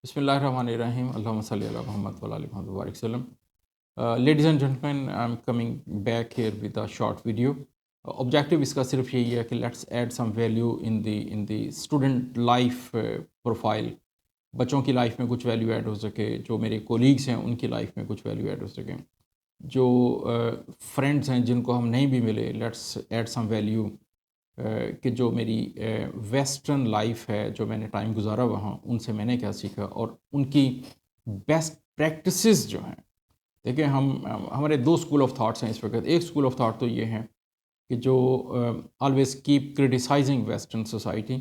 بسم اللہ الرحمن الرحیم اللہم صلی علی محمد وعلی آل محمد وبارک وسلم. Ladies and gentlemen, I am coming back here with a short video. Objective اس کا صرف یہی ہے کہ let's add some value in the student life profile. بچوں کی لائف میں کچھ ویلیو ایڈ ہو سکے, جو میرے کولیگس ہیں ان کی لائف میں کچھ ویلیو ایڈ ہو سکے, جو فرینڈس ہیں جن کو ہم نہیں بھی ملے, لیٹس ایڈ سم ویلیو کہ جو میری ویسٹرن لائف ہے, جو میں نے ٹائم گزارا وہاں, ان سے میں نے کیا سیکھا, اور ان کی بیسٹ پریکٹسز جو ہیں. دیکھیں, ہمارے دو اسکول آف تھاٹس ہیں اس وقت. ایک اسکول آف تھاٹ تو یہ ہے کہ جو always keep criticising western society,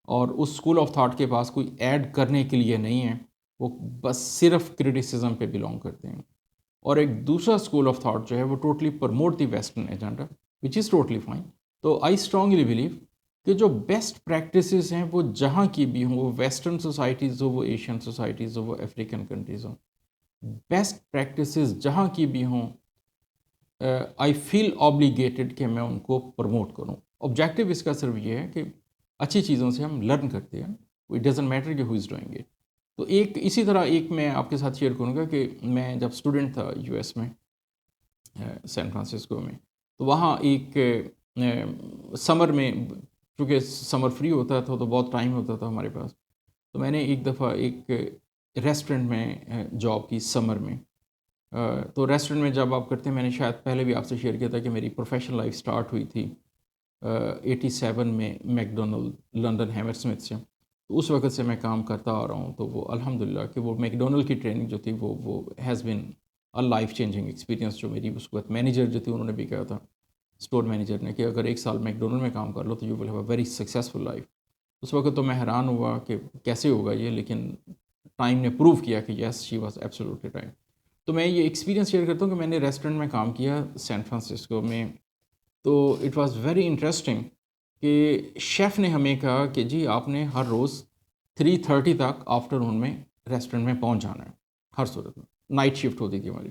اور اس اسکول آف تھاٹ کے پاس کوئی ایڈ کرنے کے لیے نہیں ہے, وہ بس صرف کرٹیسزم پہ بلانگ کرتے ہیں. اور ایک دوسرا اسکول آف تھاٹ جو ہے وہ totally promote the western agenda, which is totally fine. تو آئی اسٹرانگلی بلیو کہ جو بیسٹ پریکٹسز ہیں وہ جہاں کی بھی ہوں, وہ ویسٹرن سوسائٹیز ہو, وہ ایشین سوسائٹیز ہو, وہ افریقن کنٹریز ہوں, بیسٹ پریکٹسز جہاں کی بھی ہوں, آئی فیل آبلیگیٹڈ کہ میں ان کو پروموٹ کروں. آبجیکٹیو اس کا صرف یہ ہے کہ اچھی چیزوں سے ہم لرن کرتے ہیں, اٹ ڈزنٹ میٹر کہ ہو از ڈوئنگ اٹ. تو ایک اسی طرح ایک میں آپ کے ساتھ شیئر کروں گا کہ میں جب اسٹوڈنٹ تھا یو ایس میں, سین فرانسسکو میں, تو وہاں ایک سمر میں, چونکہ سمر فری ہوتا تھا تو بہت ٹائم ہوتا تھا ہمارے پاس, تو میں نے ایک دفعہ ایک ریسٹورنٹ میں جاب کی سمر میں. تو ریسٹورنٹ میں جب آپ کرتے ہیں, میں نے شاید پہلے بھی آپ سے شیئر کیا تھا کہ میری پروفیشنل لائف سٹارٹ ہوئی تھی 87 میں McDonald London Hammersmith سے. تو اس وقت سے میں کام کرتا آ رہا ہوں. تو وہ الحمدللہ کہ وہ میک ڈونلڈ کی ٹریننگ جو تھی وہ has been a life changing experience. جو میری اس وقت مینیجر جو تھی انہوں نے بھی کہا تھا, اسٹور مینیجر نے, کہ اگر 1 سال میک ڈونلڈ میں کام کر لو تو you will have a very successful life. اس وقت تو میں حیران ہوا کہ کیسے ہوگا یہ, لیکن ٹائم نے پروو کیا کہ یس شی واز ایبسولوٹلی ٹائم. تو میں یہ ایکسپیرینس شیئر کرتا ہوں کہ میں نے ریسٹورنٹ میں کام کیا سین فرانسسکو میں. تو اٹ واز ویری انٹرسٹنگ کہ شیف نے ہمیں کہا کہ جی آپ نے ہر روز 3:30 تک آفٹر نون میں ریسٹورنٹ میں پہنچ جانا ہے, ہر صورت میں. نائٹ شفٹ ہوتی تھی ہماری.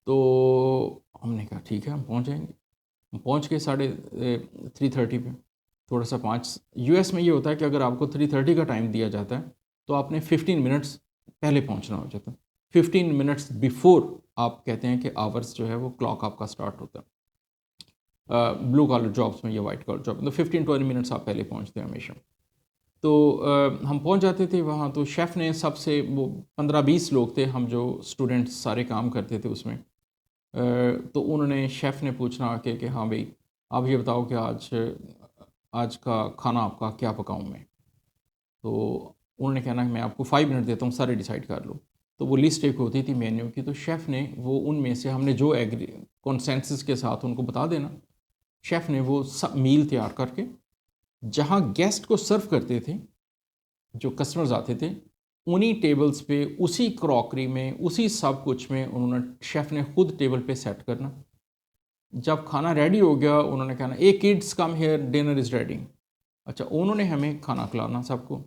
تو ہم نے کہا ٹھیک ہے ہم پہنچ جائیں گے. ہم پہنچ کے 3:30 پہ, تھوڑا سا 5. یو ایس میں یہ ہوتا ہے کہ اگر آپ کو 3:30 کا ٹائم دیا جاتا ہے تو آپ نے 15 منٹس پہلے پہنچنا ہو جاتا ہے. 15 منٹس بیفور آپ کہتے ہیں کہ آورس جو ہے وہ کلاک آپ کا سٹارٹ ہوتا ہے. بلو کالر جابس میں یا وائٹ کالر جاب میں تو 15-20 منٹس آپ پہلے پہنچتے ہیں ہمیشہ. تو ہم پہنچ جاتے تھے وہاں. تو شیف نے سب سے, وہ 15-20 لوگ تھے ہم جو اسٹوڈنٹس سارے کام کرتے تھے اس میں. تو انہوں نے, شیف نے پوچھنا آ کے کہ ہاں بھائی آپ یہ بتاؤ کہ آج کا کھانا آپ کا کیا پکاؤں میں. تو انہوں نے کہنا کہ میں آپ کو 5 منٹ دیتا ہوں, سارے ڈیسائیڈ کر لو. تو وہ لسٹ ایک ہوتی تھی مینیو کی. تو شیف نے وہ ان میں سے, ہم نے جو کنسنسس کے ساتھ ان کو بتا دینا, شیف نے وہ سب میل تیار کر کے جہاں گیسٹ کو سرو کرتے تھے, جو کسٹمرز آتے تھے, انہی ٹیبلز پہ, اسی کراکری میں, اسی سب کچھ میں انہوں نے, شیف نے خود ٹیبل پہ سیٹ کرنا. جب کھانا ریڈی ہو گیا انہوں نے کہنا hey kids come here dinner is ready. اچھا, انہوں نے ہمیں کھانا کھلانا سب کو,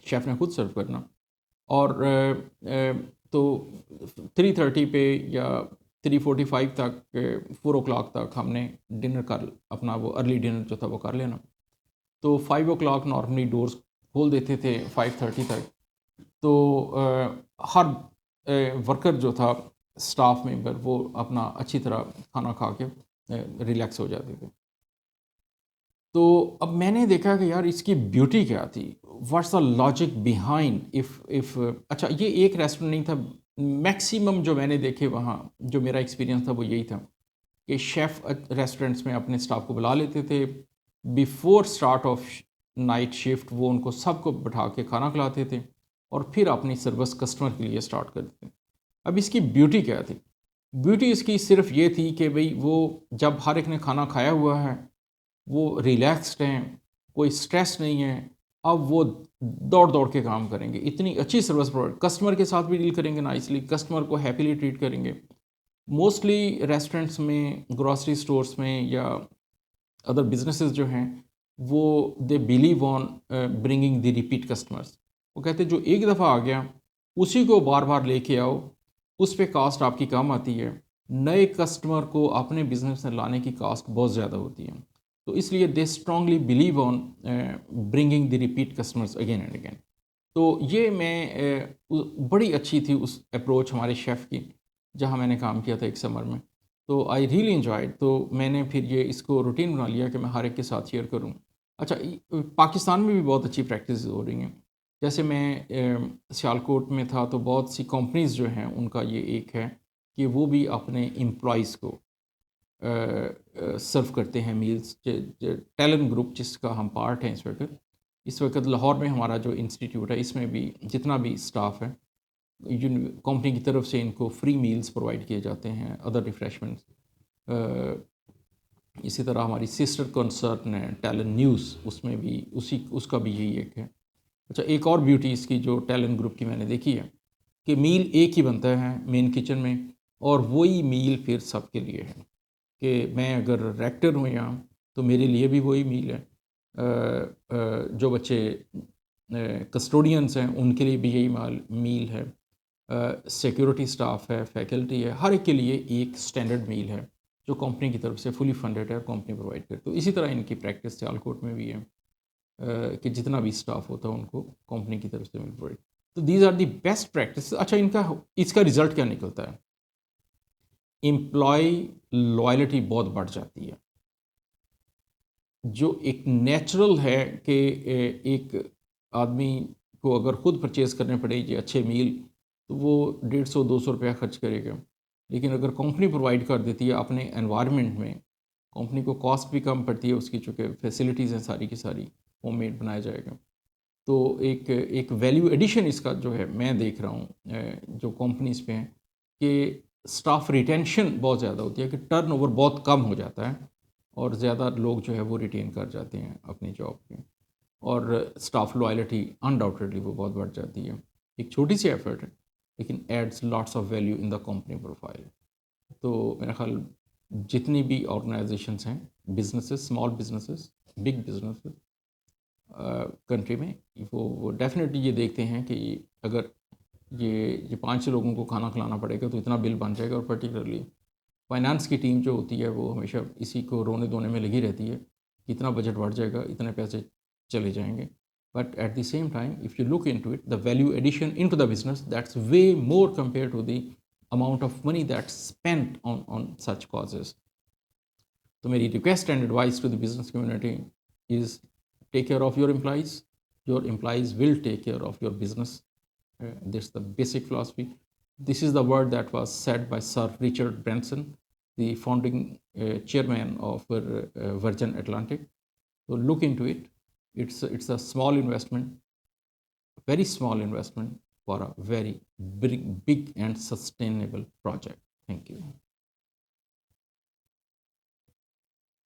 شیف نے خود سرو کرنا. اور تو 3:30 پہ یا 3:45 تک, 4 o'clock تک ہم نے ڈنر کر اپنا, وہ ارلی ڈنر جو تھا وہ کر لینا. تو 5 o'clock نارملی ڈورز کھول دیتے تھے 5:30 تک. تو ہر ورکر جو تھا, اسٹاف ممبر, وہ اپنا اچھی طرح کھانا کھا کے ریلیکس ہو جاتے تھے. تو اب میں نے دیکھا کہ یار اس کی بیوٹی کیا تھی, what's the logic behind if اچھا یہ ایک ریسٹورنٹ نہیں تھا, میکسیمم جو میں نے دیکھے وہاں, جو میرا ایکسپیرینس تھا وہ یہی تھا کہ شیف ریسٹورنٹس میں اپنے اسٹاف کو بلا لیتے تھے before start of night shift. وہ ان کو سب کو بٹھا کے کھانا کھلاتے تھے اور پھر اپنی سروس کسٹمر کے لیے اسٹارٹ کرتے تھے. اب اس کی بیوٹی کیا تھی؟ بیوٹی اس کی صرف یہ تھی کہ بھئی وہ جب ہر ایک نے کھانا کھایا ہوا ہے, وہ ریلیکسڈ ہیں, کوئی سٹریس نہیں ہے, اب وہ دوڑ کے کام کریں گے, اتنی اچھی سروس پرووائڈ, کسٹمر کے ساتھ بھی ڈیل کریں گے نائسلی, کسٹمر کو ہیپیلی ٹریٹ کریں گے. موسٹلی ریسٹورنٹس میں, گروسری سٹورز میں یا ادر بزنسز جو ہیں, وہ they believe on bringing the repeat customers. وہ کہتے جو ایک دفعہ آ گیا اسی کو بار بار لے کے آؤ, اس پہ کاسٹ آپ کی کم آتی ہے. نئے کسٹمر کو اپنے بزنس میں لانے کی کاسٹ بہت زیادہ ہوتی ہے. تو اس لیے they strongly believe on bringing the repeat customers again and again. تو یہ میں بڑی اچھی تھی اس اپروچ ہمارے شیف کی جہاں میں نے کام کیا تھا ایک سمر میں. تو آئی ریئلی انجوائڈ. تو میں نے پھر یہ اس کو روٹین بنا لیا کہ میں ہر ایک کے ساتھ شیئر کروں. اچھا پاکستان میں بھی بہت اچھی پریکٹس ہو رہی ہیں. جیسے میں سیالکوٹ میں تھا تو بہت سی کمپنیز جو ہیں ان کا یہ ایک ہے کہ وہ بھی اپنے امپلائیز کو سرو کرتے ہیں میلز. ٹیلنٹ گروپ جس کا ہم پارٹ ہیں اس وقت لاہور میں ہمارا جو انسٹیٹیوٹ ہے اس میں بھی جتنا بھی اسٹاف ہے کمپنی کی طرف سے ان کو فری میلز پرووائڈ کیے جاتے ہیں, ادر ریفریشمنٹس. اسی طرح ہماری سسٹر کنسرن ہے ٹیلنٹ نیوز, اس میں بھی اس کا بھی یہی ایک ہے. اچھا ایک اور بیوٹی اس کی جو ٹیلنٹ گروپ کی میں نے دیکھی ہے کہ میل ایک ہی بنتا ہے مین کچن میں, اور وہی میل پھر سب کے لیے ہے کہ میں اگر ریکٹر ہوں یہاں تو میرے لیے بھی وہی میل ہے, جو بچے کسٹوڈینس ہیں ان کے لیے بھی یہی میل ہے, سیکیورٹی اسٹاف ہے, فیکلٹی ہے, ہر ایک کے لیے ایک اسٹینڈرڈ میل ہے جو کمپنی کی طرف سے فلی فنڈیڈ ہے اور کمپنی پرووائڈ کرتی. تو اسی طرح ان کی پریکٹس سیالکوٹ میں بھی ہے کہ جتنا بھی اسٹاف ہوتا ہے ان کو کمپنی کی طرف سے میل پرووائڈ. تو these are the best practice. اچھا اس کا رزلٹ کیا نکلتا ہے؟ امپلائی لائلٹی بہت بڑھ جاتی ہے. جو ایک نیچرل ہے کہ ایک آدمی کو اگر خود پرچیز کرنے پڑے یہ اچھے میل تو وہ 150-200 روپیہ خرچ کرے گا, لیکن اگر کمپنی پرووائڈ کر دیتی ہے اپنے انوائرمنٹ میں, کمپنی کو کاسٹ بھی کم پڑتی ہے اس کی, چونکہ فیسلٹیز ہیں ساری کی ساری ہوم میڈ بنایا جائے گا. تو ایک ویلیو ایڈیشن اس کا جو ہے میں دیکھ رہا ہوں جو کمپنیز پہ ہیں کہ اسٹاف ریٹینشن بہت زیادہ ہوتی ہے, کہ ٹرن اوور بہت کم ہو جاتا ہے اور زیادہ لوگ جو ہے وہ ریٹین کر جاتے ہیں اپنی جاب پہ, اور اسٹاف لائلٹی انڈاؤٹیڈلی وہ بہت بڑھ جاتی ہے. ایک چھوٹی سی ایفرٹ ہے لیکن adds lots of value in the company profile. تو میرا خیال جتنی بھی آرگنائزیشنس ہیں, businesses, small businesses, big businesses country میں, وہ ڈیفینیٹلی یہ دیکھتے ہیں کہ اگر یہ 5 لوگوں کو کھانا کھلانا پڑے گا تو اتنا بل بن جائے گا. اور پرٹیکولرلی فائنانس کی ٹیم جو ہوتی ہے وہ ہمیشہ اسی کو رونے دھونے میں لگی رہتی ہے کہ اتنا بجٹ بڑھ جائے گا, اتنے پیسے چلے جائیں گے. But at the same time if you look in to it, the value addition in to the business that's way more compare to the amount of money that's spent on such causes. So my request and advice to the business community is take care of your employees. Your employees will take care of your business. That's the basic philosophy. This is the word that was said by Sir Richard Branson, the founding chairman of Virgin Atlantic. So look into it. It's a small investment, very small investment for a very big and sustainable project. Thank you.